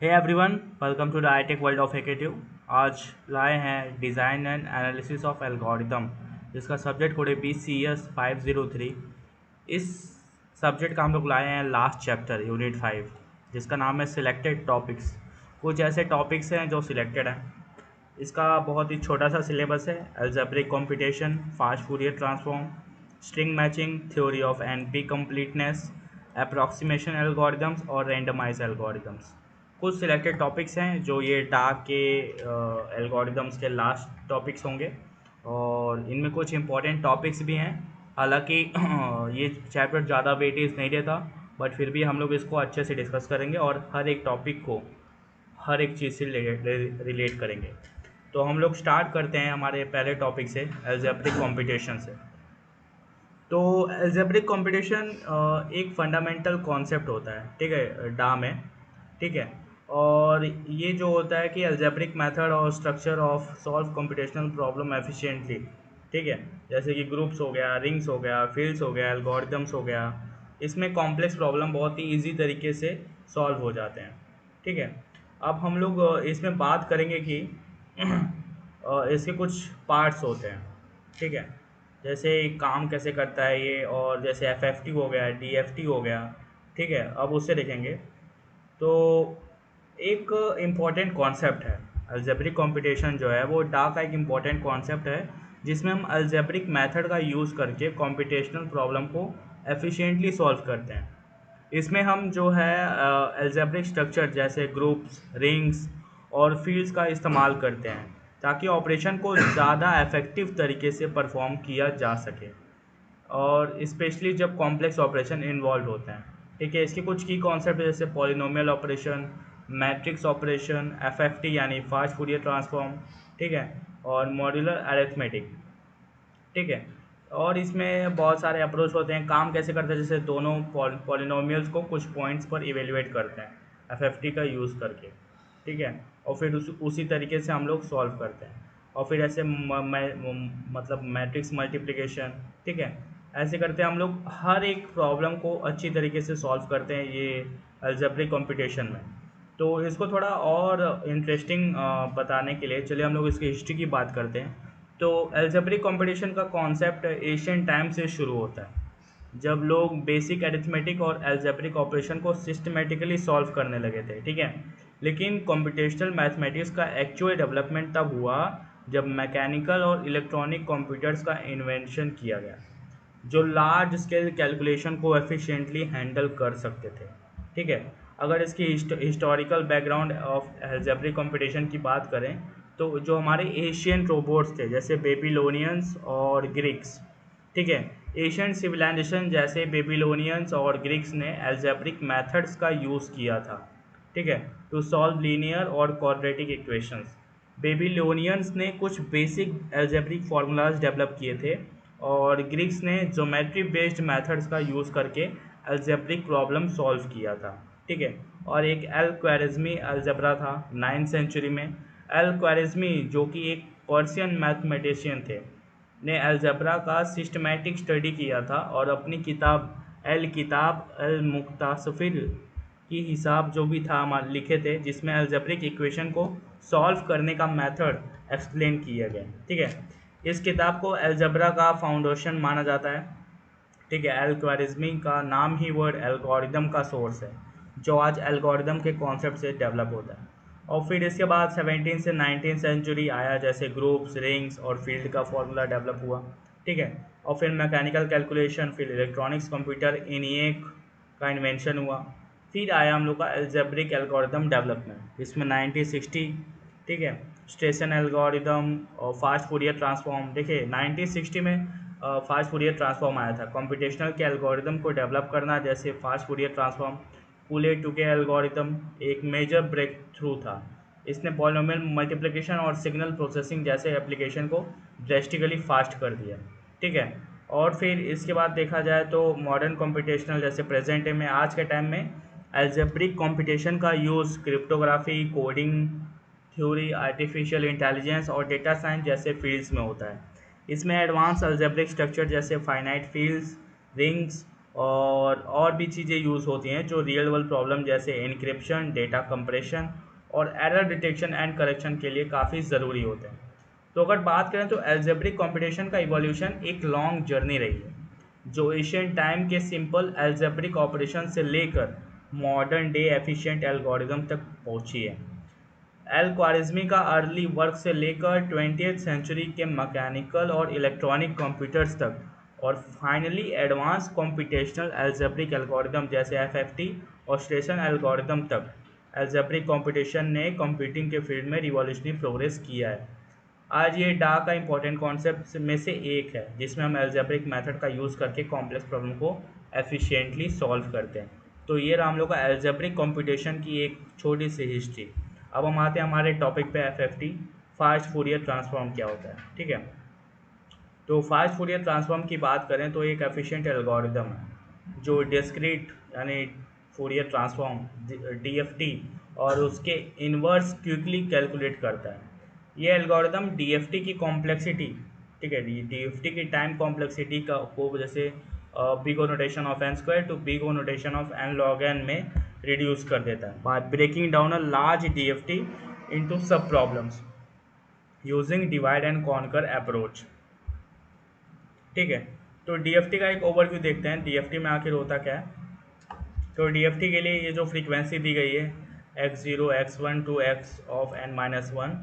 Hey everyone, welcome to the itech world of hackative. आज लाए हैं design and analysis of algorithm, जिसका subject code है BCS 503। इस सब्जेक्ट का हम लोग लाए हैं लास्ट चैप्टर यूनिट 5, जिसका नाम है सिलेक्टेड टॉपिक्स। कुछ ऐसे टॉपिक्स हैं जो सिलेक्टेड हैं। इसका बहुत ही छोटा सा सिलेबस है। Algebraic computation, fast Fourier transform, string matching, theory of NP completeness, approximation algorithms और रैंडमाइज एल्गोरिदम्स। कुछ सिलेक्टेड टॉपिक्स हैं जो ये डाक के एल्गोरिदम्स के लास्ट टॉपिक्स होंगे, और इनमें कुछ इंपॉर्टेंट टॉपिक्स भी हैं। हालांकि ये चैप्टर ज़्यादा वेटेज नहीं देता, बट फिर भी हम लोग इसको अच्छे से डिस्कस करेंगे और हर एक टॉपिक को हर एक चीज़ से रिलेट करेंगे। तो हम लोग स्टार्ट करते हैं हमारे पहले टॉपिक से, अलजेब्रिक कंप्यूटेशन से। तो अलजेब्रिक कंप्यूटेशन एक फंडामेंटल कॉन्सेप्ट होता है, ठीक है, डा में, ठीक है। और ये जो होता है कि अलजेब्रिक मेथड और structure of solve computational problem efficiently, ठीक है। जैसे कि ग्रुप्स हो गया, रिंग्स हो गया, फील्ड्स हो गया, एल्गोरिदम्स हो गया। इसमें कॉम्प्लेक्स प्रॉब्लम बहुत ही ईजी तरीके से सॉल्व हो जाते हैं, ठीक है। अब हम लोग इसमें बात करेंगे कि इसके कुछ पार्ट्स होते हैं, ठीक है। जैसे काम कैसे करता है ये, और जैसे एफएफटी हो गया, डीएफटी हो गया, ठीक है। अब उससे देखेंगे। तो एक इम्पॉर्टेंट कॉन्सेप्ट है अलजेब्रिक कंप्यूटेशन, जो है वो डा का एक इम्पॉर्टेंट कॉन्सेप्ट है, जिसमें हम अलजेब्रिक मेथड का यूज़ करके कंप्यूटेशनल प्रॉब्लम को एफिशिएंटली सॉल्व करते हैं। इसमें हम जो है अलजेब्रिक स्ट्रक्चर जैसे ग्रुप्स, रिंग्स और फील्ड्स का इस्तेमाल करते हैं, ताकि ऑपरेशन को ज़्यादा इफेक्टिव तरीके से परफॉर्म किया जा सके, और स्पेशली जब कॉम्प्लेक्स ऑपरेशन इन्वॉल्व होते हैं, ठीक है। इसके कुछ की कॉन्सेप्ट जैसे polynomial operation, matrix operation, FFT यानी फास्ट फूरियर ट्रांसफॉर्म, ठीक है, और मॉड्यूलर अरिथमेटिक, ठीक है। और इसमें बहुत सारे अप्रोच होते हैं। काम कैसे करते हैं, जैसे दोनों पॉलिनोमियल्स को कुछ पॉइंट्स पर इवेलुएट करते हैं एफएफटी का यूज़ करके, ठीक है। और फिर उसी तरीके से हम लोग सॉल्व करते हैं। और फिर ऐसे मतलब मैट्रिक्स मल्टीप्लिकेशन, ठीक है। ऐसे करते हैं हम लोग, हर एक प्रॉब्लम को अच्छी तरीके से सॉल्व करते हैं ये अलजेब्रिक कंप्यूटेशन में। तो इसको थोड़ा और इंटरेस्टिंग बताने के लिए चलिए हम लोग इसकी हिस्ट्री की बात करते हैं। तो अलजेब्रिक कंपटीशन का कॉन्सेप्ट एशियन टाइम से शुरू होता है, जब लोग बेसिक अरिथमेटिक और अलजेब्रिक ऑपरेशन को सिस्टमेटिकली सॉल्व करने लगे थे, ठीक है। लेकिन कंप्यूटेशनल मैथमेटिक्स का एक्चुअल डेवलपमेंट तब हुआ जब मैकेनिकल और इलेक्ट्रॉनिक कंप्यूटर्स का इन्वेंशन किया गया, जो लार्ज स्केल कैलकुलेशन को एफिशिएंटली हैंडल कर सकते थे, ठीक है। अगर इसकी historical background of algebraic computation की बात करें, तो जो हमारे एशियन रोबोट्स थे जैसे बेबीलोनियंस और ग्रीक्स, ठीक है। एशियन सिविलाइजेशन जैसे बेबीलोनियंस और ग्रीक्स ने अलजेब्रिक मेथड्स का यूज़ किया था, ठीक है, टू सॉल्व लीनियर और क्वाड्रेटिक इक्वेशंस। बेबीलोनियंस ने कुछ बेसिक अलजेब्रिक फार्मूलाज डेवलप किए थे, और ग्रीक्स ने ज्योमेट्री बेस्ड मेथड्स का यूज़ करके अलजेब्रिक प्रॉब्लम सॉल्व किया था, ठीक है। और एक एल ख्वारिज़मी अलजबरा था 9th सेंचुरी में। एल ख्वारिज़मी, जो कि एक पर्शियन मैथमेटिशियन थे, ने अलजबरा का सिस्टमैटिक स्टडी किया था, और अपनी किताब अल मुक्तासफिर की हिसाब जो भी था हमारे लिखे थे, जिसमें अलजेब्रिक इक्वेशन को सॉल्व करने का मेथड एक्सप्लेन किया गया, ठीक है। इस किताब को अलजबरा का फाउंडेशन माना जाता है, ठीक है। एल ख्वारिज़मी का नाम ही वर्ड एल्गोरिदम का सोर्स है, जो आज एल्गोरिदम के कॉन्सेप्ट से डेवलप होता है। और फिर इसके बाद 17 से 19 सेंचुरी आया, जैसे ग्रुप्स, रिंग्स और फील्ड का फॉर्मूला डेवलप हुआ, ठीक है। और फिर मैकेनिकल कैलकुलेशन, फिर इलेक्ट्रॉनिक्स कंप्यूटर, इनिएक का इन्वेंशन हुआ। फिर आया हम लोग का एल्जेब्रिक एल्गोरिदम डेवलपमेंट, इसमें 1960, ठीक है, स्टेशन एल्गोरिदम और फास्ट फूरियर ट्रांसफॉर्म। देखिए 1960 में फास्ट फूरियर ट्रांसफॉर्म आया था, कंप्यूटेशनल के एल्गोरिदम को डेवलप करना, जैसे fast Fourier transform. Cooley Tukey algorithm एक मेजर ब्रेक थ्रू था। इसने पॉलिनोमियल मल्टीप्लिकेशन और सिग्नल प्रोसेसिंग जैसे एप्लीकेशन को ड्रेस्टिकली फास्ट कर दिया, ठीक है। और फिर इसके बाद देखा जाए तो मॉडर्न कंप्यूटेशनल, जैसे प्रेजेंट में आज के टाइम में एल्जेब्रिक कंप्यूटेशन का use cryptography, coding, theory, artificial intelligence और डेटा साइंस जैसे फील्ड्स में होता है। इसमें एडवांस अलजेब्रिक स्ट्रक्चर जैसे फाइनाइट फील्ड्स, रिंग्स और भी चीज़ें यूज़ होती हैं जो रियल वर्ल्ड प्रॉब्लम जैसे एन्क्रिप्शन, डेटा कंप्रेशन और एरर डिटेक्शन एंड करेक्शन के लिए काफ़ी ज़रूरी होते हैं। तो अगर बात करें तो अलजेब्रिक कंप्यूटेशन का इवोल्यूशन एक लॉन्ग जर्नी रही है, जो एशियन टाइम के सिंपल अलजेब्रिक ऑपरेशन से लेकर मॉडर्न डे एफिशिएंट एल्गोरिदम तक पहुंची है। एल ख्वारिज़मी का अर्ली वर्क से लेकर 20th सेंचुरी के मैकेनिकल और इलेक्ट्रॉनिक कंप्यूटर्स तक और finally advance computational algebraic algorithm जैसे एफएफटी और स्टेशन एल्गोरिदम तक अलजेब्रिक कंप्यूटेशन ने कंप्यूटिंग के फील्ड में रिवॉल्यूशनरी प्रोग्रेस किया है। आज ये डा का इंपॉर्टेंट कॉन्सेप्ट में से एक है जिसमें हम अलजेब्रिक मेथड का यूज़ करके कॉम्प्लेक्स प्रॉब्लम को एफिशिएंटली सॉल्व करते हैं। तो ये रहा हम लोग का अलजेब्रिक कंप्यूटेशन की एक छोटी सी हिस्ट्री। अब हम आते हैं हमारे टॉपिक पे एफएफटी, फास्ट फूरियर ट्रांसफॉर्म क्या होता है। ठीक है, तो फास्ट फूरियर ट्रांसफॉर्म की बात करें तो एक एफिशिएंट एल्गोरिदम है जो डिस्क्रीट यानी फूरियर ट्रांसफॉर्म डीएफटी और उसके इन्वर्स क्विकली कैलकुलेट करता है। ये एल्गोरिदम डीएफटी की कॉम्प्लेक्सिटी, ठीक है, डीएफटी की टाइम कॉम्प्लेक्सिटी का को जैसे big O notation of n square to big O notation of n log n में रिड्यूस कर देता है by breaking down a large DFT into sub problems using divide and conquer approach. ठीक है, तो डीएफटी का एक ओवरव्यू देखते हैं डीएफटी में आखिर होता क्या है। तो डीएफटी के लिए ये जो फ्रीक्वेंसी दी गई है x0 x1 to x of n-1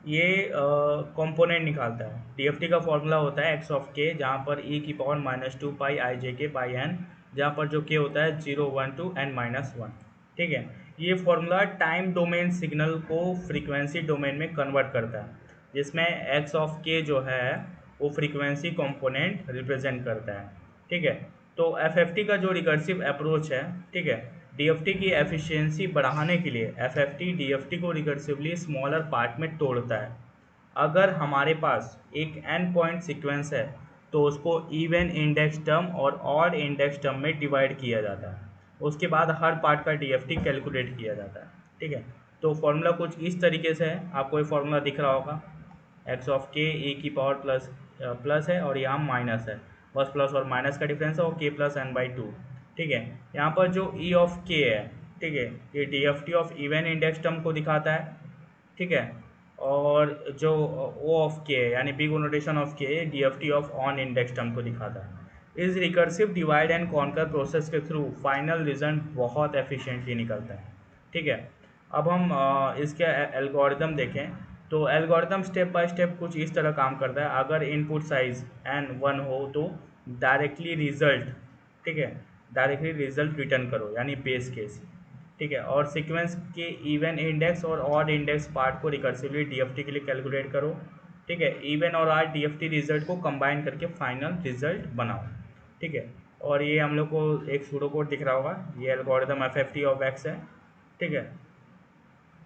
ये कंपोनेंट निकालता है। डीएफटी का फॉर्मूला होता है x ऑफ k जहाँ पर e⁻² pi i j k pi n, जहाँ पर जो k होता है 0 1 टू n-1। ठीक है, ये फॉर्मूला टाइम डोमेन सिग्नल को फ्रीक्वेंसी डोमेन में कन्वर्ट करता है जिसमें x ऑफ k जो है वो फ्रीक्वेंसी कंपोनेंट रिप्रेजेंट करता है। ठीक है, तो एफएफटी का जो रिकर्सिव अप्रोच है, ठीक है, डीएफटी की एफिशिएंसी बढ़ाने के लिए एफएफटी डीएफटी को रिकर्सिवली स्मॉलर पार्ट में तोड़ता है। अगर हमारे पास एक n पॉइंट सीक्वेंस है तो उसको इवन इंडेक्स टर्म और ऑड इंडेक्स टर्म में डिवाइड किया जाता है। उसके बाद हर पार्ट का डीएफटी कैलकुलेट किया जाता है। ठीक है, तो फॉर्मूला कुछ इस तरीके से है, आपको ये फॉर्मूला दिख रहा होगा x ऑफ k e की पावर प्लस है और यहाँ माइनस है, बस प्लस और माइनस का डिफरेंस है और k प्लस n/2। ठीक है, यहाँ पर जो e ऑफ k है, ठीक है, ये DFT of even index term को दिखाता है। ठीक है, और जो o ऑफ k है यानी big notation of k DFT of on index term को दिखाता है। इस recursive divide and conquer process के थ्रू फाइनल रिजल्ट बहुत एफिशिएंटली निकलता है। ठीक है, अब हम इसके एल्गोरिदम देखें तो एल्गोरिदम स्टेप बाय स्टेप कुछ इस तरह काम करता है। अगर इनपुट साइज n1 हो तो डायरेक्टली रिजल्ट, ठीक है, डायरेक्टली रिजल्ट रिटर्न करो यानी बेस केस। ठीक है, और सीक्वेंस के इवन इंडेक्स और ऑड इंडेक्स पार्ट को रिकर्सिवली डीएफटी के लिए कैलकुलेट करो। ठीक है, इवन और ऑड डीएफटी रिजल्ट को कंबाइन करके फाइनल रिजल्ट बनाओ। ठीक है, और ये हम लोग को एक सूडो कोड दिख रहा होगा, ये एल्गोरिदम एफएफटी ऑफ x है। ठीक है,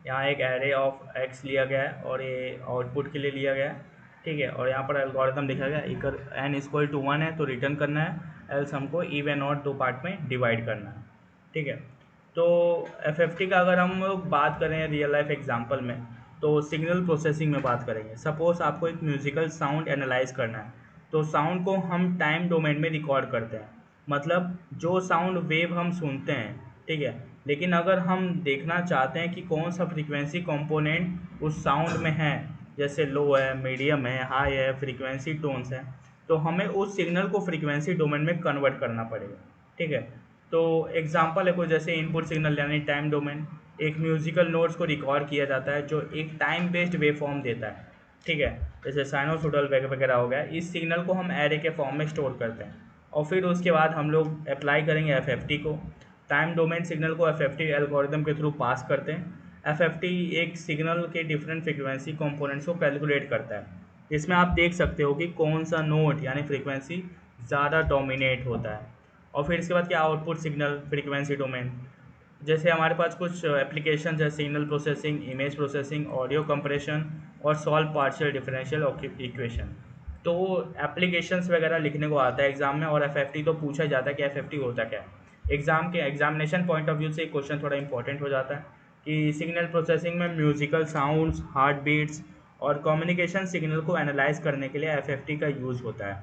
यहाँ एक एरे ऑफ x लिया गया है और ये आउटपुट के लिए लिया गया है। ठीक है, और यहाँ पर एल्गोरिदम लिखा गया इकर n=1 है तो रिटर्न करना है, एल्स हमको इवन और दो पार्ट में डिवाइड करना है। ठीक है, तो एफएफटी का अगर हम लोग बात करें रियल लाइफ एग्जांपल में तो सिग्नल प्रोसेसिंग में बात करेंगे। सपोज आपको एक म्यूजिकल साउंड एनालाइज करना है तो साउंड को हम टाइम डोमेन में रिकॉर्ड करते हैं, मतलब जो साउंड वेव हम सुनते हैं। ठीक है, लेकिन अगर हम देखना चाहते हैं कि कौन सा फ्रीक्वेंसी कंपोनेंट उस साउंड में है, जैसे लो है, मीडियम है, हाई है, फ्रीक्वेंसी टोन्स है, तो हमें उस सिग्नल को फ्रीक्वेंसी डोमेन में कन्वर्ट करना पड़ेगा। ठीक है, तो एग्जांपल है कोई जैसे इनपुट सिग्नल यानी टाइम डोमेन, एक म्यूजिकल नोट्स को रिकॉर्ड किया जाता है जो एक टाइम बेस्ड वेव फॉर्म देता है। ठीक है, जैसे साइनोसॉइडल वगैरह हो गया। इस सिग्नल को हम एरे के फॉर्म में स्टोर करते हैं और फिर उसके बाद हम लोग अप्लाई करेंगे एफएफटी को। टाइम डोमेन सिग्नल को एफएफटी एल्गोरिदम के थ्रू पास करते हैं। एफएफटी एक सिग्नल के डिफरेंट फ्रीक्वेंसी कंपोनेंट्स को कैलकुलेट करता है, इसमें आप देख सकते हो कि कौन सा नोट यानी फ्रीक्वेंसी ज़्यादा डोमिनेट होता है। और फिर इसके बाद क्या, आउटपुट सिग्नल फ्रीक्वेंसी डोमेन, जैसे हमारे पास कुछ एप्लीकेशन है signal processing, image processing, audio compression और सॉल्व पार्शियल डिफरेंशियल इक्वेशन। तो एप्लीकेशंस वगैरह लिखने को आता है एग्जाम में, और एफएफटी तो पूछा जाता है कि एफएफटी होता क्या है। एग्जाम के एग्जामिनेशन पॉइंट ऑफ व्यू से क्वेश्चन थोड़ा इंपॉर्टेंट हो जाता है कि सिग्नल प्रोसेसिंग में म्यूजिकल साउंड्स, हार्ट बीट्स और कम्युनिकेशन सिग्नल को एनालाइज करने के लिए एफएफटी का यूज़ होता है।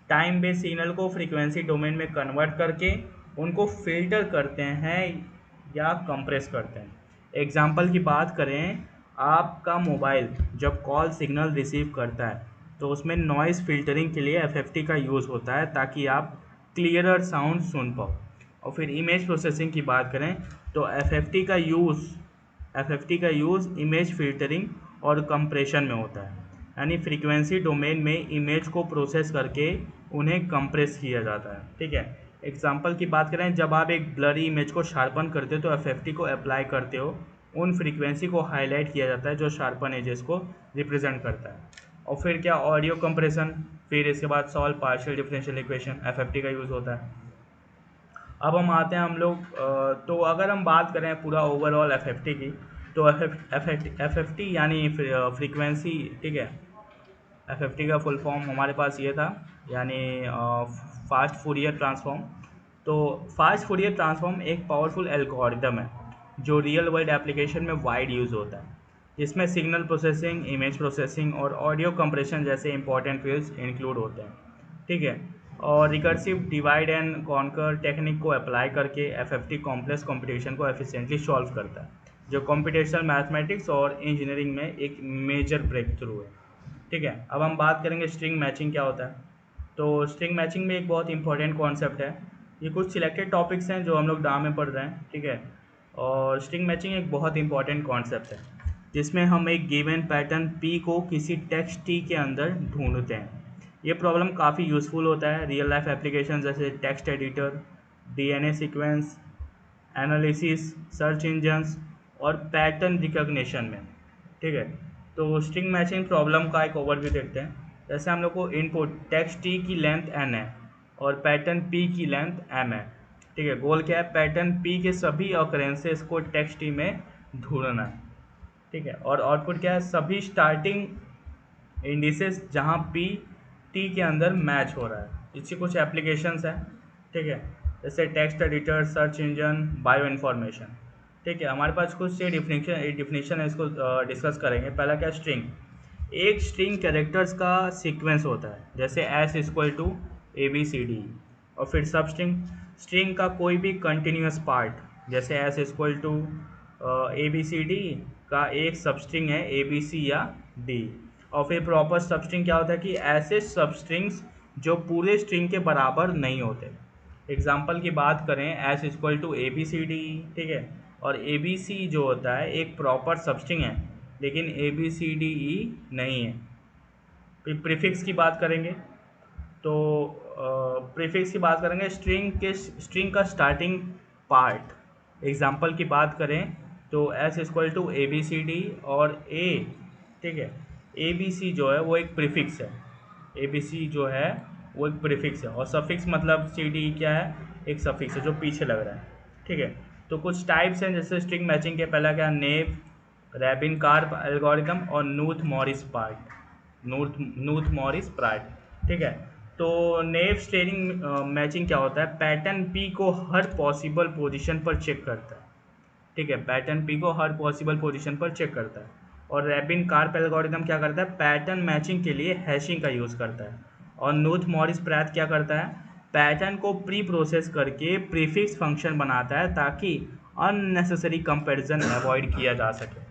टाइम बेस्ड सिग्नल को फ्रीक्वेंसी डोमेन में कन्वर्ट करके उनको फिल्टर करते हैं या कंप्रेस करते हैं। एग्जाम्पल की बात करें, आपका मोबाइल जब कॉल सिग्नल रिसीव करता है तो उसमें नॉइज़ फिल्टरिंग के लिए एफएफटी का यूज़ होता है ताकि आप क्लियरर साउंड सुन पाओ। और फिर इमेज प्रोसेसिंग की बात करें तो एफएफटी का यूज़ इमेज फिल्टरिंग और कंप्रेशन में होता है, यानी फ्रीक्वेंसी डोमेन में इमेज को प्रोसेस करके उन्हें कंप्रेस किया जाता है। ठीक है, एग्जाम्पल की बात करें, जब आप एक ब्लरी इमेज को शार्पन करते हो तो एफएफटी को अप्लाई करते हो, उन फ्रीक्वेंसी को हाईलाइट किया जाता है जो शार्पन एजेस को रिप्रेजेंट करता है। और फिर क्या, ऑडियो कंप्रेशन, फिर इसके बाद solve partial differential equation, FFT का यूज़ होता है। अब हम आते हैं हम लोग तो अगर हम बात करें पूरा ओवरऑल एफएफटी की, तो एफएफटी यानी फ्रीक्वेंसी, ठीक है, एफएफटी का फुल फॉर्म हमारे पास ये था, यानी फास्ट फूरियर ट्रांसफॉर्म। तो फास्ट फूरियर ट्रांसफॉर्म एक पावरफुल एल्गोरिदम है जो रियल वर्ल्ड एप्लीकेशन में वाइड यूज़ होता है। इसमें सिग्नल प्रोसेसिंग, इमेज प्रोसेसिंग और ऑडियो कंप्रेशन जैसे इंपॉर्टेंट फील्ड्स इंक्लूड होते हैं। ठीक है, और recursive divide and conquer technique को अप्लाई करके एफएफटी कॉम्प्लेक्स कंप्यूटेशन को एफिशिएंटली सॉल्व करता है, जो कंप्यूटेशनल मैथमेटिक्स और इंजीनियरिंग में एक मेजर ब्रेक थ्रू है। ठीक है, अब हम बात करेंगे स्ट्रिंग मैचिंग क्या होता है। तो स्ट्रिंग मैचिंग में एक बहुत इंपॉर्टेंट कॉन्सेप्ट है। ये कुछ सिलेक्टेड टॉपिक्स हैं जो हम लोग में पढ़ रहे हैं। ठीक है, और स्ट्रिंग मैचिंग एक बहुत इंपॉर्टेंट कॉन्सेप्ट है जिसमें हम एक गिवन पैटर्न पी को किसी टेक्स्ट टी के अंदर ढूंढते हैं। ये प्रॉब्लम काफ़ी यूज़फुल होता है रियल लाइफ एप्लीकेशन जैसे text editor, DNA sequence analysis, search engines और पैटर्न रिकॉग्निशन में। ठीक है, तो स्ट्रिंग मैचिंग प्रॉब्लम का एक ओवरव्यू देखते हैं। जैसे हम लोग को इनपुट टेक्स्ट टी की लेंथ n है और पैटर्न p की लेंथ m है। ठीक है, गोल क्या है, पैटर्न p के सभी ऑकरेंसेस को टेक्स्ट टी में ढूंढना है। ठीक है, और आउटपुट क्या है, सभी स्टार्टिंग इंडिसेस जहाँ p t के अंदर मैच हो रहा है। इसकी कुछ एप्लीकेशंस हैं। ठीक है, जैसे text editor, search engine, bio information. ठीक है, हमारे पास कुछ से डिफिनीशन है, इसको डिस्कस करेंगे। पहला क्या, स्ट्रिंग। एक स्ट्रिंग कैरेक्टर्स का सीक्वेंस होता है, जैसे एस इक्वल टू ABCD। और फिर सब स्ट्रिंग, स्ट्रिंग का कोई भी कंटिन्यूस पार्ट, जैसे एस इक्वल टू ABCD का एक सबस्ट्रिंग है ABC या D। और फिर प्रॉपर सबस्ट्रिंग क्या होता है कि ऐसे सबस्ट्रिंग्स जो पूरे स्ट्रिंग के बराबर नहीं होते। एग्जाम्पल की बात करें, एस इक्वल टू ABCD। ठीक है, और ABC जो होता है एक प्रॉपर सबस्ट्रिंग है लेकिन ABCDE नहीं है। फिर प्रीफिक्स की बात करेंगे, तो प्रीफिक्स की बात करेंगे, स्ट्रिंग का स्टार्टिंग पार्ट। एग्जाम्पल की बात करें तो एस इक्वल टू ABCD और A। ठीक है, ABC जो है वो एक प्रीफिक्स है, ABC जो है वो एक प्रीफिक्स है, और सफिक्स मतलब CD क्या है, एक सफिक्स है जो पीछे लग रहा है। ठीक है, तो कुछ टाइप्स हैं जैसे स्ट्रिंग मैचिंग के, पहला क्या, नेव, रैबिन कार्प एल्गोरिथम और नूथ मॉरिस प्राट। ठीक है, तो नेव स्ट्रिंग मैचिंग क्या होता है, पैटर्न पी को हर पॉसिबल पोजीशन पर चेक करता है। ठीक है, पैटर्न पी को हर पॉसिबल पोजीशन पर चेक करता है। और रैबिन कार्प एल्गोरिथम क्या करता है, पैटर्न मैचिंग के लिए हैशिंग का यूज़ करता है। और नूथ मॉरिस प्रैथ क्या करता है, पैटर्न को प्री प्रोसेस करके प्रीफिक्स फंक्शन बनाता है ताकि अननेसेसरी कंपैरिजन अवॉइड किया जा सके।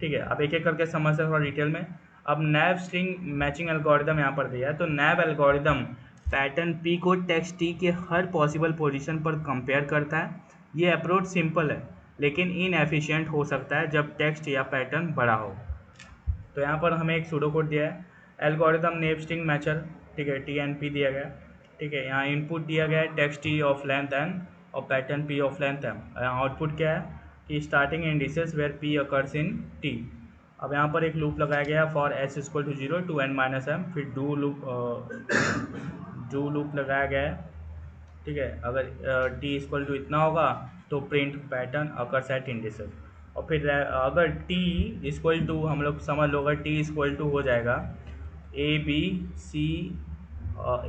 ठीक है, अब एक एक करके समझते हैं थोड़ा डिटेल में। अब नैव स्ट्रिंग मैचिंग एल्गोरिदम यहाँ पर दिया है, तो नैव एल्गोरिदम पैटर्न पी को टेक्स्ट टी के हर पॉसिबल पोजीशन पर कंपेयर करता है। ये अप्रोच सिंपल है लेकिन इनएफिशिएंट हो सकता है जब टेक्स्ट या पैटर्न बड़ा हो। तो यहाँ पर हमें एक सूडो कोड दिया है, एल्गोरिदम नेव स्ट्रिंग मैचर। ठीक है, TNP दिया गया। ठीक है, यहाँ इनपुट दिया गया है text t of length n और pattern p of length m। यहाँ आउटपुट क्या है कि starting indices where p occurs in t। अब यहाँ पर एक लूप लगाया गया for s equal to 0 to n minus m, फिर डू लूप लगाया गया है। ठीक है, अगर t इक्वल टू इतना होगा तो print pattern occurs at indices. और फिर अगर t इक्वल टू, हम लोग समझ लो, अगर t इक्वल टू हो जाएगा ABC और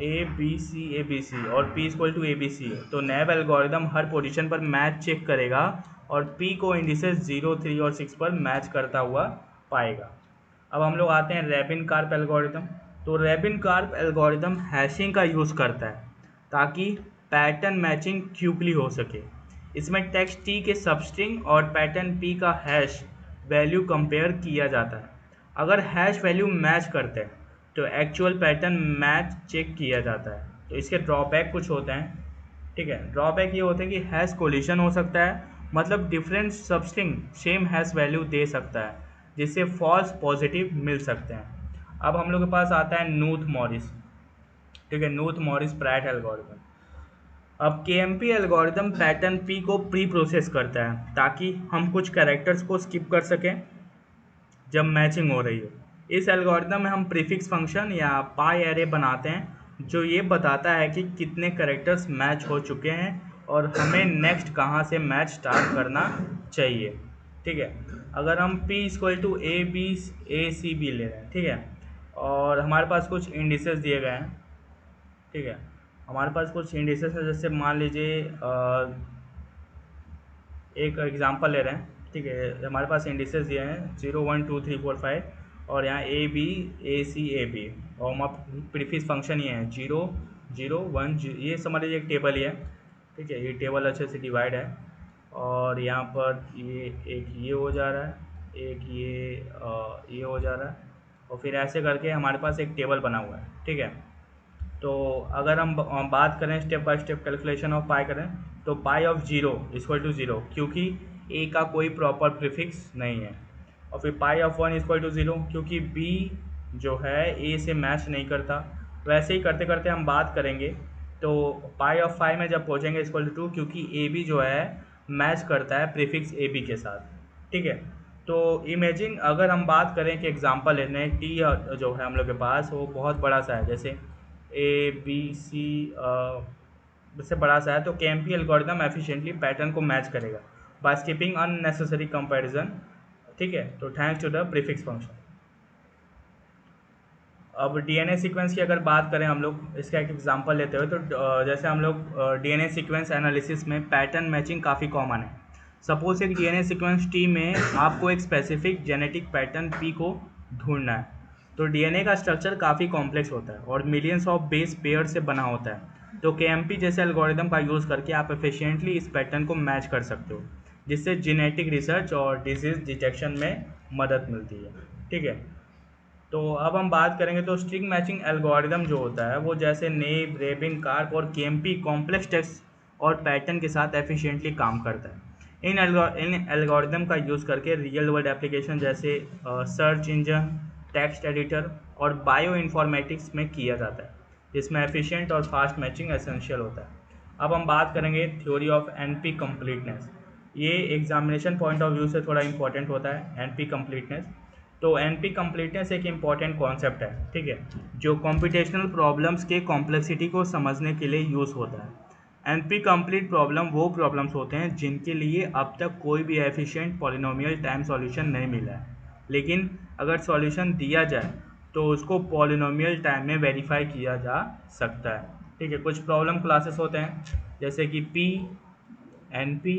p इक्वल टू ABC, तो नैव एल्गोरिदम हर पोजीशन पर मैच चेक करेगा और p को इंडिसेस 0, 3 और 6 पर मैच करता हुआ पाएगा। अब हम लोग आते हैं रैबिन कार्प एल्गोरिदम। तो रैबिन कार्प एल्गोरिदम हैशिंग का यूज़ करता है ताकि पैटर्न मैचिंग क्विकली हो सके। इसमें टेक्स्ट टी के सबस्ट्रिंग और पैटर्न पी का हैश वैल्यू कंपेयर किया जाता है। अगर हैश वैल्यू मैच करते हैं तो एक्चुअल पैटर्न मैच चेक किया जाता है। तो इसके ड्रॉबैक कुछ होते हैं, ठीक है। ड्रॉबैक ये होते हैं कि हैश कोलिशन हो सकता है, मतलब different substring same hash value दे सकता है, जिससे फॉल्स पॉजिटिव मिल सकते हैं। अब हम लोग के पास आता है नूथ मॉरिस, ठीक है, नूथ मॉरिस प्रैट एल्गोरिथम। अब KMP एल्गोरिथम पैटर्न पी को प्री प्रोसेस करता है ताकि हम कुछ कैरेक्टर्स को स्किप कर सकें जब मैचिंग हो रही हो। इस एल्गोरिथम में हम प्रीफिक्स फंक्शन या पाई एरे बनाते हैं जो ये बताता है कि कितने कैरेक्टर्स मैच हो चुके हैं और हमें नेक्स्ट कहाँ से मैच स्टार्ट करना चाहिए, ठीक है। अगर हम P = A B ले रहे हैं, ठीक है, और हमारे पास कुछ इंडिसेस दिए गए हैं, ठीक है, हमारे पास कुछ इंडिसेस है, जैसे मान लीजिए एक एग्जांपल ले रहे हैं, ठीक है, हमारे पास इंडिसेस दिए हैं 0 1 2 3 4 5 और यहाँ A B और हमारा प्रीफिक्स फंक्शन ये है 0 0 1 0, ये समझ लीजिए एक टेबल ही है, ठीक है, ये टेबल अच्छे से डिवाइड है और यहाँ पर ये एक ये हो जा रहा है, एक ये हो जा रहा है और फिर ऐसे करके हमारे पास एक टेबल बना हुआ है, ठीक है। तो अगर हम बात करें step by step calculation of pi करें तो पाई ऑफ 0 = 0 क्योंकि ए का कोई प्रॉपर प्रीफिक्स नहीं है, और फिर पाई ऑफ 1 = 0 क्योंकि बी जो है ए से मैच नहीं करता। वैसे ही करते करते हम बात करेंगे तो पाई ऑफ 5 में जब पहुँचेंगे =2 क्योंकि ए बी जो है मैच करता है प्रीफिक्स ए बी के साथ, ठीक है। तो इमेजिन अगर हम बात करें कि एग्जांपल लेने टी जो है हम लोग के पास वो बहुत बड़ा सा है, जैसे ABC से बड़ा सा है, तो KMP एल्गोरिथम एफिशिएंटली पैटर्न को मैच करेगा बाय स्किपिंग अननेसेसरी कंपैरिजन, ठीक है, तो thanks to the prefix function. अब DNA सीक्वेंस की अगर बात करें हम लोग इसका एक एग्जांपल लेते हुए, तो जैसे हम लोग DNA सीक्वेंस एनालिसिस में पैटर्न मैचिंग काफ़ी कॉमन है। सपोज एक DNA सीक्वेंस T में आपको एक स्पेसिफिक जेनेटिक पैटर्न P को ढूंढना है, तो DNA का स्ट्रक्चर काफ़ी कॉम्प्लेक्स होता है और मिलियंस ऑफ बेस पेयर से बना होता है। तो KMP जैसे एल्गोरिथम का यूज़ करके आप एफिशिएंटली इस पैटर्न को मैच कर सकते हो, जिससे जेनेटिक रिसर्च और डिजीज़ डिटेक्शन में मदद मिलती है, ठीक है। तो अब हम बात करेंगे तो स्ट्रिंग मैचिंग एल्गोरिदम जो होता है वो जैसे नेब, रेबिन, कार्प और KMP कॉम्प्लेक्स टेक्स्ट और पैटर्न के साथ एफिशिएंटली काम करता है। इन एल्गोरिदम का यूज़ करके रियल वर्ल्ड एप्लीकेशन जैसे सर्च इंजन, टेक्स्ट एडिटर और बायो इन्फॉर्मेटिक्स में किया जाता है, जिसमें एफिशिएंट और फास्ट मैचिंग एसेंशियल होता है। अब हम बात करेंगे थ्योरी ऑफ NP कंप्लीटनेस। ये एग्जामिनेशन पॉइंट ऑफ व्यू से थोड़ा इंपॉर्टेंट होता है NP कंप्लीटनेस। तो NP कंप्लीटनेस एक इम्पॉर्टेंट कॉन्सेप्ट है, ठीक है, जो कॉम्पिटिशनल प्रॉब्लम्स के कॉम्प्लेक्सिटी को समझने के लिए यूज़ होता है। NP कंप्लीट प्रॉब्लम वो प्रॉब्लम्स होते हैं जिनके लिए अब तक कोई भी एफिशिएंट पॉलिनोमियल टाइम सॉल्यूशन नहीं मिला है, लेकिन अगर सॉल्यूशन दिया जाए तो उसको पॉलिनोमियल टाइम में वेरीफाई किया जा सकता है, ठीक है। कुछ प्रॉब्लम क्लासेस होते हैं जैसे कि P, NP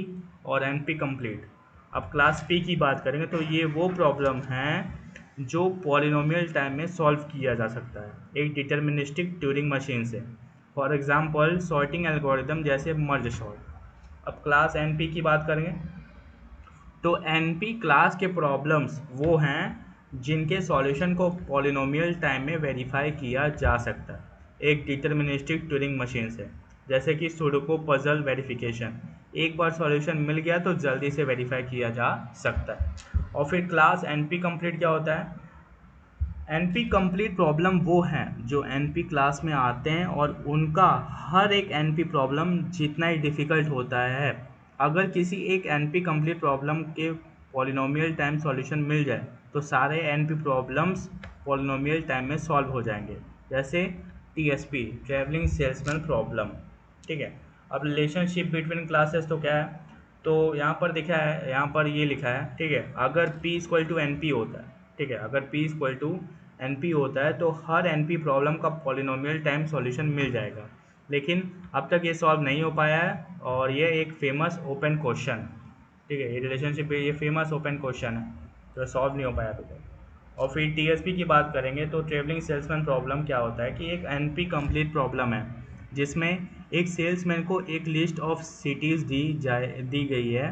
और NP कंप्लीट। अब क्लास P की बात करेंगे तो ये वो प्रॉब्लम हैं जो पॉलिनोमियल टाइम में सॉल्व किया जा सकता है एक डिटर्मिनिस्टिक ट्यूरिंग मशीन से, फॉर एग्जांपल सॉर्टिंग एल्गोरिदम जैसे मर्ज सॉर्ट। अब क्लास NP की बात करेंगे तो NP क्लास के प्रॉब्लम्स वो हैं जिनके सॉल्यूशन को पॉलिनोमियल टाइम में वेरीफाई किया जा सकता है एक डिटर्मिनिस्टिक ट्यूरिंग मशीन से, जैसे कि सुडोकू पजल वेरिफिकेशन। एक बार सॉल्यूशन मिल गया तो जल्दी से वेरीफाई किया जा सकता है। और फिर क्लास NP कंप्लीट क्या होता है? NP कंप्लीट प्रॉब्लम वो हैं जो NP क्लास में आते हैं और उनका हर एक NP प्रॉब्लम जितना ही डिफ़िकल्ट होता है, अगर किसी एक NP कंप्लीट प्रॉब्लम के पॉलिनोमियल टाइम सॉल्यूशन मिल जाए तो सारे NP प्रॉब्लम्स पॉलिनोमियल टाइम में सॉल्व हो जाएंगे, जैसे TSP ट्रैवलिंग सेल्समैन प्रॉब्लम, ठीक है। अब रिलेशनशिप बिटवीन क्लासेस तो क्या है, तो यहाँ पर दिखा है, यहाँ पर ये लिखा है, ठीक है, अगर P = NP होता है, ठीक है, अगर P = NP होता है तो हर NP प्रॉब्लम का पॉलिनोमियल टाइम सॉल्यूशन मिल जाएगा, लेकिन अब तक ये सॉल्व नहीं हो पाया है और ये एक फेमस ओपन क्वेश्चन, ठीक है, ये रिलेशनशिप ये फेमस ओपन क्वेश्चन है जो सॉल्व नहीं हो पाया अभी तक। और फिर TSP की बात करेंगे तो ट्रेवलिंग सेल्समैन प्रॉब्लम क्या होता है कि एक NP कंप्लीट प्रॉब्लम है जिसमें एक सेल्समैन को एक लिस्ट ऑफ सिटीज़ दी गई है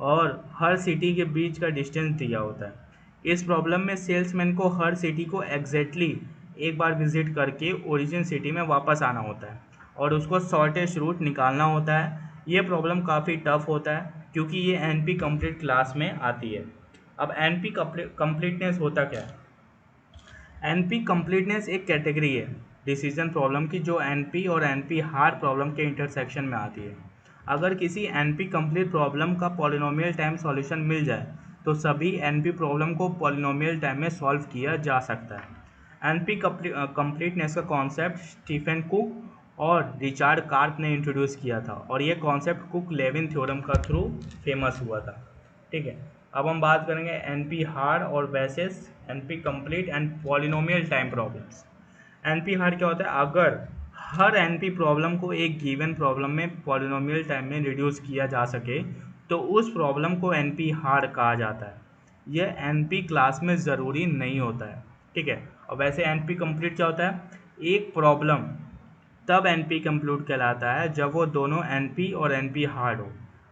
और हर सिटी के बीच का डिस्टेंस दिया होता है। इस प्रॉब्लम में सेल्समैन को हर सिटी को एग्जैक्टली एक बार विजिट करके ओरिजिन सिटी में वापस आना होता है और उसको शॉर्टेस्ट रूट निकालना होता है। ये प्रॉब्लम काफ़ी टफ होता है क्योंकि ये एनपी कंप्लीट क्लास में आती है। अब एनपी कंप्लीटनेस होता क्या है? एनपी कंप्लीटनेस एक कैटेगरी है डिसीजन प्रॉब्लम की जो एनपी और एनपी हार्ड प्रॉब्लम के इंटरसेक्शन में आती है। अगर किसी एनपी कंप्लीट प्रॉब्लम का पॉलिनोमियल टाइम सॉल्यूशन मिल जाए तो सभी एनपी प्रॉब्लम को पॉलिनोमियल टाइम में सॉल्व किया जा सकता है। एनपी कंप्लीटनेस का कॉन्सेप्ट स्टीफन कुक और रिचार्ड कार्प ने इंट्रोड्यूस किया था और ये कॉन्सेप्ट कुक लेविन थ्योरम का थ्रू फेमस हुआ था। ठीक है, अब हम बात करेंगे एनपी हार्ड और versus NP complete and polynomial time problems. NP hard क्या होता है? अगर हर एनपी प्रॉब्लम को एक गिवन प्रॉब्लम में पॉलिनोमियल टाइम में रिड्यूस किया जा सके तो उस प्रॉब्लम को एनपी हार्ड कहा जाता है। यह एनपी क्लास में ज़रूरी नहीं होता है। ठीक है, और वैसे एनपी कंप्लीट क्या होता है? एक प्रॉब्लम तब एनपी कंप्लीट कहलाता है जब वो दोनों एनपी और एनपी हार्ड हो।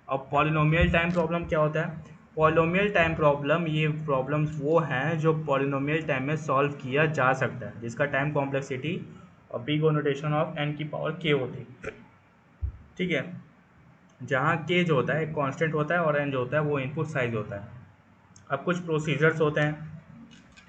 अब पॉलिनोमियल टाइम प्रॉब्लम क्या होता है? पॉलिनोमियल टाइम प्रॉब्लम ये प्रॉब्लम्स वो हैं जो पॉलिनोमियल टाइम में सॉल्व किया जा सकता है, जिसका टाइम कॉम्प्लेक्सिटी और बी को नोटेशन ऑफ एन की पावर के होती है। ठीक है, जहाँ के जो होता है एक कांस्टेंट होता है और एन जो होता है वो इनपुट साइज होता है। अब कुछ प्रोसीजर्स होते हैं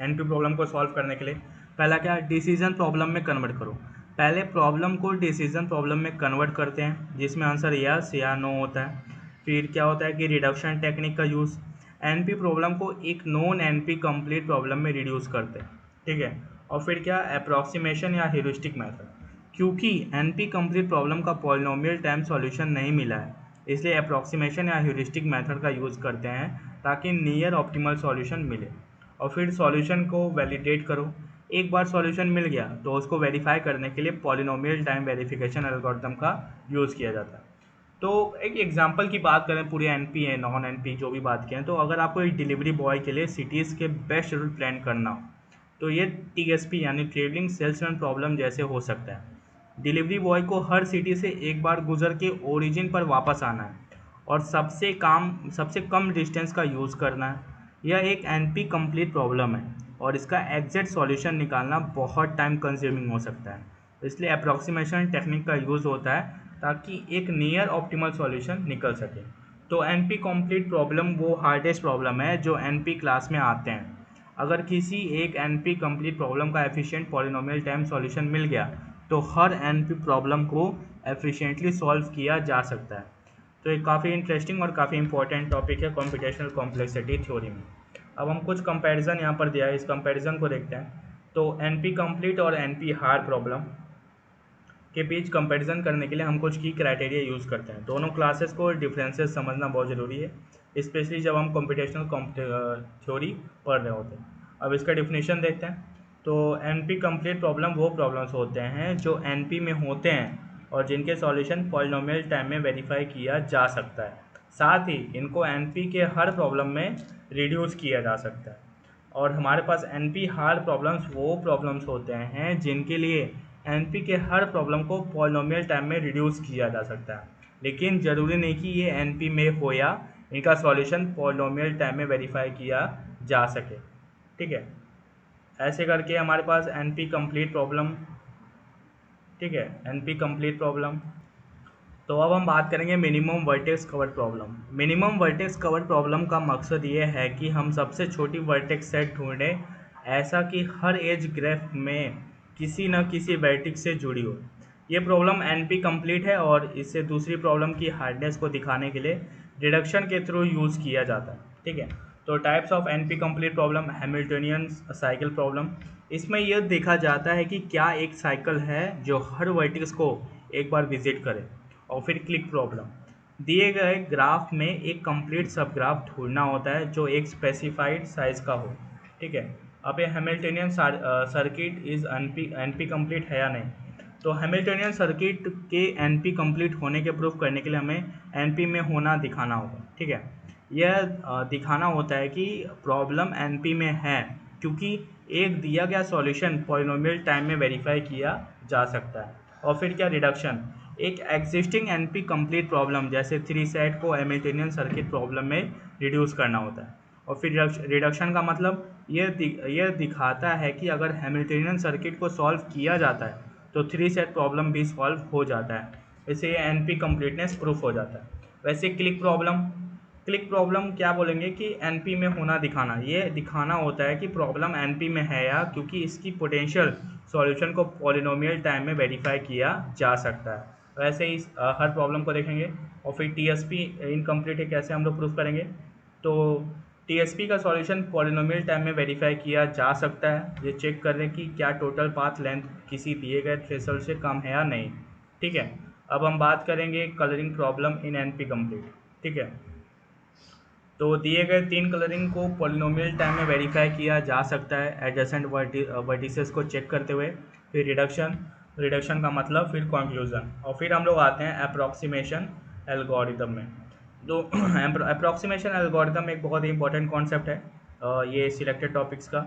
एनपी प्रॉब्लम को सॉल्व करने के लिए। पहला क्या? डिसीजन प्रॉब्लम में कन्वर्ट करो। पहले प्रॉब्लम को डिसीजन प्रॉब्लम में कन्वर्ट करते हैं जिसमें आंसर यस या नो होता है। फिर क्या होता है कि रिडक्शन टेक्निक का यूज़, एनपी प्रॉब्लम को एक नॉन एनपी कंप्लीट प्रॉब्लम में रिड्यूस करते हैं। ठीक है, और फिर क्या? अप्रॉक्सीमेशन या ह्यूरिस्टिक मेथड। क्योंकि एनपी कंप्लीट प्रॉब्लम का पॉलिनोमियल टाइम सॉल्यूशन नहीं मिला है इसलिए अप्रॉक्सीमेशन या ह्यूरिस्टिक मेथड का यूज़ करते हैं ताकि नियर ऑप्टिमल सॉल्यूशन मिले। और फिर सॉल्यूशन को वैलिडेट करो। एक बार सॉल्यूशन मिल गया तो उसको वेरीफाई करने के लिए पॉलिनोमियल टाइम वेरिफिकेशन एल्गोरिथम का यूज़ किया जाता है। तो एक एग्जांपल की बात करें, पूरे एनपी है नॉन एनपी जो भी बात करें, तो अगर आपको एक डिलीवरी बॉय के लिए सिटीज़ के बेस्ट रूट प्लान करना हो तो ये टीएसपी यानी ट्रेवलिंग सेल्समैन प्रॉब्लम जैसे हो सकता है। डिलीवरी बॉय को हर सिटी से एक बार गुजर के ओरिजिन पर वापस आना है और सबसे कम डिस्टेंस का यूज़ करना है। यह एक एनपी कंप्लीट प्रॉब्लम है और इसका एग्जैक्ट सॉल्यूशन निकालना बहुत टाइम कंज्यूमिंग हो सकता है, इसलिए अप्रॉक्सीमेशन टेक्निक का यूज़ होता है ताकि एक नियर ऑप्टिमल सॉल्यूशन निकल सके। तो एनपी कंप्लीट प्रॉब्लम वो हार्डेस्ट प्रॉब्लम है जो एनपी क्लास में आते हैं। अगर किसी एक एनपी कंप्लीट प्रॉब्लम का एफिशिएंट पॉलिनोमियल टाइम सॉल्यूशन मिल गया तो हर एनपी प्रॉब्लम को एफिशिएंटली सॉल्व किया जा सकता है। तो एक काफ़ी इंटरेस्टिंग और काफ़ी इंपॉर्टेंट टॉपिक है कॉम्पिटेशनल कॉम्प्लेक्सिटी थ्योरी में। अब हम कुछ कंपैरिजन यहाँ पर दिया है, इस कंपैरिजन को देखते हैं। तो एनपी कंप्लीट और एनपी हार्ड प्रॉब्लम के बीच कंपैरिजन करने के लिए हम कुछ की क्राइटेरिया यूज़ करते हैं। दोनों क्लासेस को डिफरेंसेस समझना बहुत ज़रूरी है, स्पेशली जब हम कंप्यूटेशनल थ्योरी पढ़ रहे होते हैं। अब इसका डिफिनेशन देखते हैं। तो एनपी कंप्लीट प्रॉब्लम वो प्रॉब्लम्स होते हैं जो एनपी में होते हैं और जिनके सॉल्यूशन पॉलिनोमियल टाइम में वेरीफाई किया जा सकता है, साथ ही इनको एनपी के हर प्रॉब्लम में रिड्यूस किया जा सकता है। और हमारे पास एनपी हार्ड प्रॉब्लम्स वो प्रॉब्लम्स होते हैं जिनके लिए एनपी के हर प्रॉब्लम को पॉलिनोमियल टाइम में रिड्यूस किया जा सकता है, लेकिन ज़रूरी नहीं कि ये एनपी में हो या इनका सॉल्यूशन पॉलिनोमियल टाइम में वेरीफाई किया जा सके। ठीक है, ऐसे करके हमारे पास एनपी कंप्लीट प्रॉब्लम, ठीक है, एनपी कंप्लीट प्रॉब्लम। तो अब हम बात करेंगे minimum vertex cover problem. Minimum vertex cover problem का मकसद ये है कि हम सबसे छोटी वर्टेक्स सेट ढूंढें ऐसा कि हर एज ग्राफ में किसी न किसी वर्टेक्स से जुड़ी हो। ये प्रॉब्लम एनपी कंप्लीट है और इससे दूसरी प्रॉब्लम की हार्डनेस को दिखाने के लिए डिडक्शन के थ्रू यूज़ किया जाता है। ठीक है, तो types of NP complete problem, Hamiltonian cycle problem. इसमें यह देखा जाता है कि क्या एक साइकिल है जो हर वर्टेक्स को एक बार विजिट करे। और फिर क्लिक प्रॉब्लम, दिए गए ग्राफ में एक कंप्लीट सब ग्राफ ढूंढना होता है जो एक स्पेसिफाइड साइज का हो। ठीक है, अब ये Hamiltonian circuit is NP complete है या नहीं। तो हैमिल्टनियन सर्किट के एनपी कंप्लीट होने के प्रूफ करने के लिए हमें एनपी में होना दिखाना होगा। ठीक है, यह दिखाना होता है कि प्रॉब्लम एनपी में है क्योंकि एक दिया गया सॉल्यूशन पॉलिनोमियल टाइम में वेरीफाई किया जा सकता है। और फिर क्या? रिडक्शन, एक एग्जिस्टिंग एनपी कंप्लीट प्रॉब्लम जैसे 3 सेट को हैमिल्टनियन सर्किट प्रॉब्लम में रिड्यूस करना होता है। और फिर रिडक्शन का मतलब यह दिखाता है कि अगर हैमिल्टनियन सर्किट को सॉल्व किया जाता है तो 3 सेट प्रॉब्लम भी सॉल्व हो जाता है। इससे ये एनपी कंप्लीटनेस प्रूफ हो जाता है। वैसे क्लिक प्रॉब्लम क्या बोलेंगे कि एनपी में होना दिखाना, ये दिखाना होता है कि प्रॉब्लम एनपी में है या क्योंकि इसकी पोटेंशियल सॉल्यूशन को पॉलिनोमियल टाइम में वेरीफाई किया जा सकता है। वैसे ही हर प्रॉब्लम को देखेंगे। और फिर टीएसपी इनकम्प्लीट है कैसे हम लोग प्रूफ करेंगे। तो टीएसपी का सॉल्यूशन पॉलिनोमियल टाइम में वेरीफाई किया जा सकता है, ये चेक कर रहे हैं कि क्या टोटल पाथ लेंथ किसी दिए गए थ्रेशोल्ड से कम है या नहीं। ठीक है, अब हम बात करेंगे colouring problem in NP complete. ठीक है, तो दिए गए 3 कलरिंग को पॉलिनोमियल टाइम में वेरीफाई किया जा सकता है एडजेसेंट वर्टिसेस को चेक करते हुए। फिर रिडक्शन का मतलब फिर कंक्लूजन, और फिर हम लोग आते हैं अप्रॉक्सीमेशन एल्गोरिदम में। तो अप्रॉक्सीमेशन एल्गोरिदम एक बहुत ही इंपॉर्टेंट कॉन्सेप्ट है ये सिलेक्टेड टॉपिक्स का।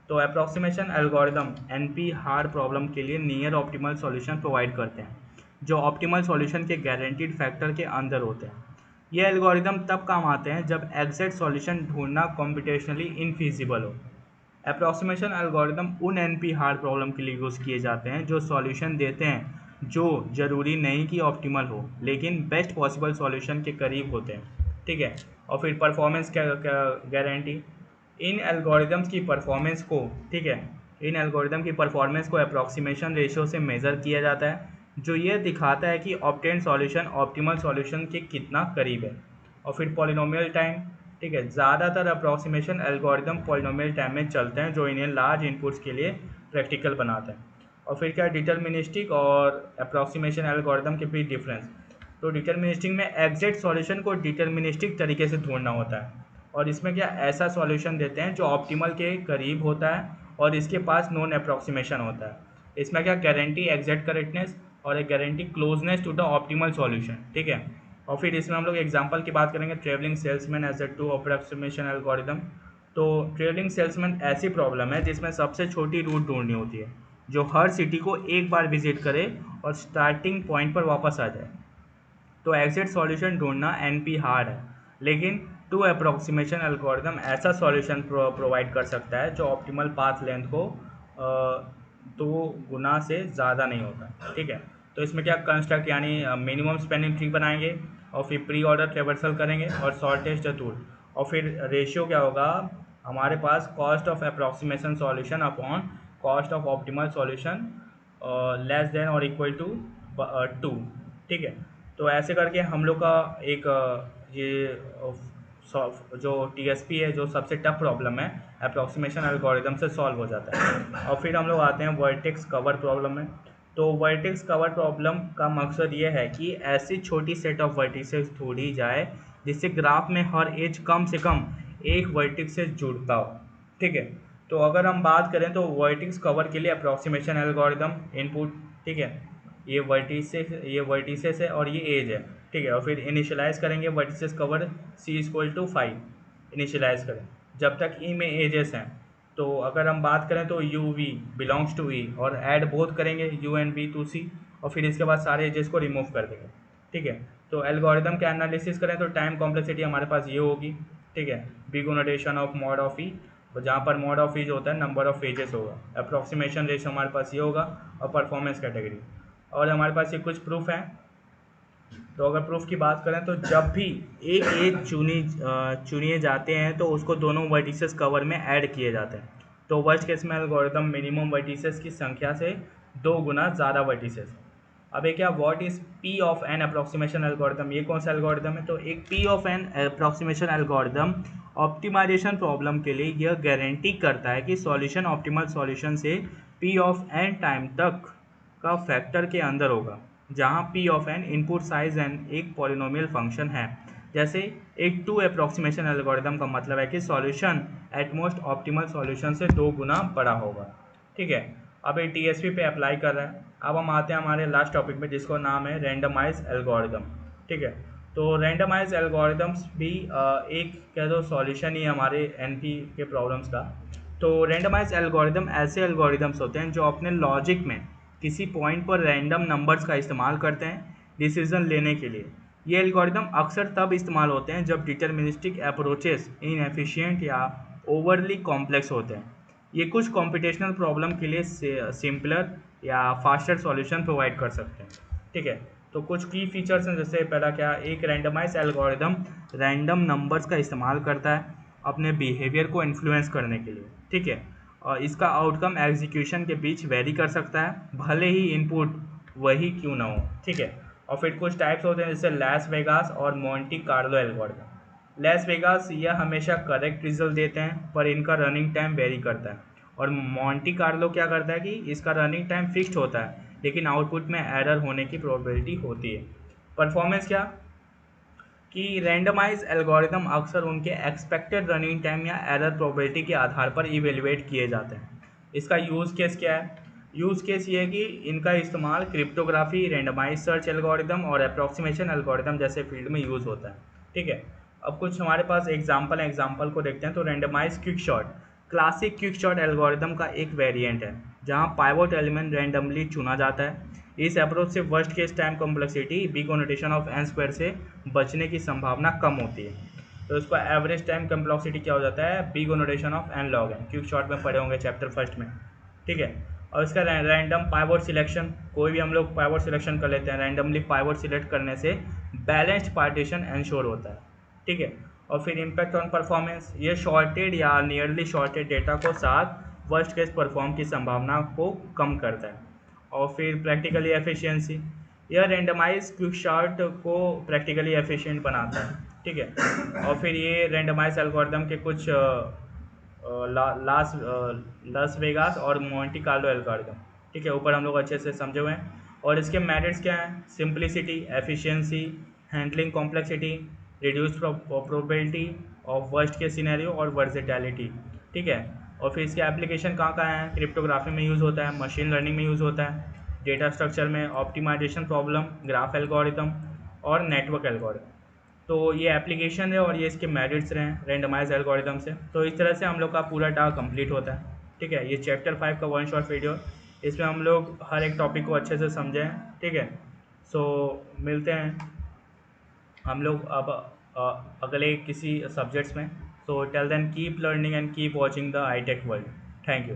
तो approximation algorithm NP hard problem के लिए नियर ऑप्टिमल सॉल्यूशन प्रोवाइड करते हैं जो ऑप्टिमल सॉल्यूशन के गारंटीड फैक्टर के अंदर होते हैं। ये एल्गोरिदम तब काम आते हैं जब एग्जैक्ट सॉल्यूशन ढूंढना कॉम्पिटेशनली इनफिजिबल हो। अप्रॉक्सीमेशन एल्गोरिदम उन एनपी हार्ड प्रॉब्लम के लिए यूज़ किए जाते हैं जो सॉल्यूशन देते हैं जो ज़रूरी नहीं कि ऑप्टिमल हो लेकिन बेस्ट पॉसिबल सॉल्यूशन के करीब होते हैं। ठीक है, और फिर परफॉर्मेंस गारंटी इन एल्गोरिदम्स की परफॉर्मेंस को, ठीक है, इन एल्गोरिदम की परफॉर्मेंस को अप्रॉक्सीमेशन रेशियो से मेज़र किया जाता है जो ये दिखाता है कि ऑब्टेन सॉल्यूशन ऑप्टिमल सॉल्यूशन के कितना करीब है। और फिर पॉलिनोमियल टाइम, ठीक है, ज़्यादातर अप्रॉक्सीमेशन एल्गोरिदम पॉलिनोमियल टाइम में चलते हैं जो इन्हें लार्ज इनपुट्स के लिए प्रैक्टिकल बनाते हैं। और फिर क्या डिटर्मिनिस्टिक और अप्रॉक्सीमेशन एल्गोरिदम के बीच डिफरेंस। तो डिटर्मिनिस्टिक में एग्जैक्ट सॉल्यूशन को डिटर्मिनिस्टिक तरीके से ढूंढना होता है और इसमें क्या ऐसा सॉल्यूशन देते हैं जो ऑप्टिमल के करीब होता है और इसके पास नॉन अप्रॉक्सीमेशन होता है। इसमें क्या गारंटी एग्जैक्ट करेक्टनेस और एक guarantee closeness to the optimal solution. ठीक है, और फिर इसमें हम लोग एग्जांपल की बात करेंगे travelling salesman as a two approximation algorithm. तो ट्रेवलिंग सेल्समैन ऐसी प्रॉब्लम है जिसमें सबसे छोटी रूट ढूंढनी होती है जो हर सिटी को एक बार विजिट करे और स्टार्टिंग पॉइंट पर वापस आ जाए। तो एग्जैक्ट सॉल्यूशन ढूंढना एनपी हार्ड है लेकिन टू अप्रॉक्सीमेशन एल्गोरिदम ऐसा सॉल्यूशन प्रोवाइड कर सकता है जो ऑप्टिमल पाथ लेंथ को 2 गुना से ज़्यादा नहीं होता। ठीक है, तो इसमें क्या कंस्ट्रक्ट यानी मिनिमम स्पेनिंग ट्री बनाएंगे और फिर प्री ऑर्डर ट्रेवर्सल करेंगे और शॉर्टेस्ट टूल। और फिर रेशियो क्या होगा हमारे पास cost of approximation solution upon cost of optimal solution less than और इक्वल टू 2। ठीक है, तो ऐसे करके हम लोग का एक ये जो टीएसपी है जो सबसे टफ प्रॉब्लम है अप्रॉक्सीमेशन एल्गोरिदम से सॉल्व हो जाता है। और फिर हम लोग आते हैं वर्टेक्स कवर प्रॉब्लम में। तो वर्टेक्स कवर प्रॉब्लम का मकसद ये है कि ऐसी छोटी सेट ऑफ वर्टिसेस ढूंढी जाए जिससे ग्राफ में हर एज कम से कम एक वर्टेक्स से जुड़ता हो। ठीक है, तो अगर हम बात करें तो वर्टेक्स कवर के लिए अप्रॉक्सीमेशन एल्गोरिदम इनपुट, ठीक है, ये वर्टिसेस है और ये एज है। ठीक है, और फिर इनिशियलाइज करेंगे वर्टिसेस कवर C=5 इनिशियलाइज करें जब तक ई में एजेस हैं। तो अगर हम बात करें तो यू वी बिलोंग्स टू ई और ऐड बोथ करेंगे यू एंड वी टू सी और फिर इसके बाद सारे एजेस को रिमूव कर देंगे। ठीक है, तो एल्गोरिदम का एनालिसिस करें तो टाइम कॉम्प्लेक्सिटी हमारे पास ये होगी। ठीक है, big notation of mod of E, जहाँ पर मॉड ऑफ ई जो होता है नंबर ऑफ एजेस होगा। अप्रॉक्सीमेशन रेशियो हमारे पास ये होगा और परफॉर्मेंस कैटेगरी। और हमारे पास ये कुछ प्रूफ हैं। तो अगर प्रूफ की बात करें तो जब भी एक एज चुनिए जाते हैं तो उसको दोनों वर्टिसेस कवर में ऐड किए जाते हैं। तो वर्स्ट केस में एल्गोरिदम मिनिमम वर्टिसेस की संख्या से 2 गुना ज़्यादा वर्टिसेस। अब एक क्या what is p of n approximation algorithm, ये कौन सा एल्गोरिदम है। तो एक p of n approximation algorithm optimization problem के लिए यह गारंटी करता है कि सॉल्यूशन ऑप्टिमल सॉल्यूशन से पी ऑफ एन टाइम तक का फैक्टर के अंदर होगा जहां p of n input size n एक पॉलिनोमियल फंक्शन है। जैसे एक 2 अप्रॉक्सीमेशन एल्गोरिदम का मतलब है कि सॉल्यूशन एटमोस्ट ऑप्टिमल सॉल्यूशन से 2 गुना बड़ा होगा। ठीक है, अब ये टीएसपी पे अप्लाई कर रहा है। अब हम आते हैं हमारे लास्ट टॉपिक में जिसको नाम है रैंडमाइज एल्गोरिदम। ठीक है, तो रैंडमाइज एल्गोरिदम्स भी एक कह दो सॉल्यूशन ही हमारे एनपी के प्रॉब्लम्स का। तो रैंडमाइज एल्गोरिदम ऐसे एल्गोरिदम्स होते हैं जो अपने लॉजिक में किसी पॉइंट पर रैंडम नंबर्स का इस्तेमाल करते हैं डिसीजन लेने के लिए। ये एल्गोरिदम अक्सर तब इस्तेमाल होते हैं जब डिटर्मिनिस्टिक अप्रोचेस इनएफिशिएंट या ओवरली कॉम्प्लेक्स होते हैं। ये कुछ कॉम्पिटिशनल प्रॉब्लम के लिए सिंपलर या फास्टर सॉल्यूशन प्रोवाइड कर सकते हैं। ठीक है, तो कुछ की फीचर्स हैं, जैसे पहला क्या, एक रैंडमाइज एल्गोरिदम रैंडम नंबर्स का इस्तेमाल करता है अपने बिहेवियर को इन्फ्लुएंस करने के लिए। ठीक है, और इसका आउटकम एग्जीक्यूशन के बीच वेरी कर सकता है, भले ही इनपुट वही क्यों ना हो। ठीक है, और फिर कुछ टाइप्स होते हैं जैसे लास वेगास और Monte Carlo algorithm. Las Vegas यह हमेशा करेक्ट रिजल्ट देते हैं, पर इनका रनिंग टाइम वेरी करता है। और मोंटी कार्लो क्या करता है कि इसका रनिंग टाइम फिक्स्ड होता है, लेकिन आउटपुट में एरर होने की प्रोबेबिलिटी होती है। परफॉर्मेंस क्या, कि रैंडमाइज एल्गोरिदम अक्सर उनके एक्सपेक्टेड रनिंग टाइम या एरर प्रोबेबिलिटी के आधार पर इवेल्युएट किए जाते हैं। इसका यूज़ केस क्या है, यूज़ केस ये है कि इनका इस्तेमाल क्रिप्टोग्राफी, रैंडमाइज सर्च एल्गोरिदम और अप्रॉक्सीमेशन एल्गोरिदम जैसे फील्ड में यूज़ होता है। ठीक है, अब कुछ हमारे पास एग्जाम्पल है, एग्जाम्पल को देखते हैं। तो randomise quick shot classic quick shot algorithm का एक वेरिएंट है, जहां पाइवट एलिमेंट रैंडमली चुना जाता है। इस अप्रोच से worst case time complexity big O notation of n square से बचने की संभावना कम होती है। तो इसका एवरेज टाइम कॉम्प्लेक्सिटी क्या हो जाता है, big O notation of n log n, quick sort में पढ़े होंगे चैप्टर फर्स्ट में। ठीक है, और इसका रैंडम पाइवट सिलेक्शन, कोई भी हम लोग पाइवट सिलेक्शन कर लेते हैं, रैंडमली पाइवट सिलेक्ट करने से बैलेंस्ड पार्टीशन एंश्योर होता है। ठीक है, और फिर इम्पैक्ट ऑन परफॉर्मेंस, ये शॉर्टेड या नियरली शॉर्टेड डेटा को साथ वर्स्ट केस परफॉर्म की संभावना को कम करता है। और फिर प्रैक्टिकली एफिशिएंसी, यह रेंडमाइज क्विक शॉट को प्रैक्टिकली एफिशिएंट बनाता है। ठीक है, और फिर ये रेंडमाइज एल्गोरिदम के कुछ लास वेगास और मोंटी कार्लो एल्गोरिदम। ठीक है, ऊपर हम लोग अच्छे से समझे हुए हैं। और इसके मेरिट्स क्या हैं, simplicity, efficiency, handling complexity, reduce probability of worst के सिनेरियो और वर्सेटैलिटी। ठीक है, और फिर इसके एप्लीकेशन कहाँ कहाँ हैं, क्रिप्टोग्राफी में यूज़ होता है, मशीन लर्निंग में यूज़ होता है, डेटा स्ट्रक्चर में, ऑप्टिमाइजेशन प्रॉब्लम, ग्राफ एल्गोरिदम और नेटवर्क एल्गोरिदम। तो ये एप्लीकेशन है और ये इसके मेरिट्स रहे हैं रेंडमाइज एल्गोरिदम से। तो इस तरह से हम लोग का पूरा टास्क कंप्लीट होता है। ठीक है, ये चैप्टर 5 का वन शॉट वीडियो, इसमें हम लोग हर एक टॉपिक को अच्छे से समझें। ठीक है, सो मिलते हैं हम लोग अब अगले किसी सब्जेक्ट्स में। So till then keep learning and keep watching the I tech world. Thank you.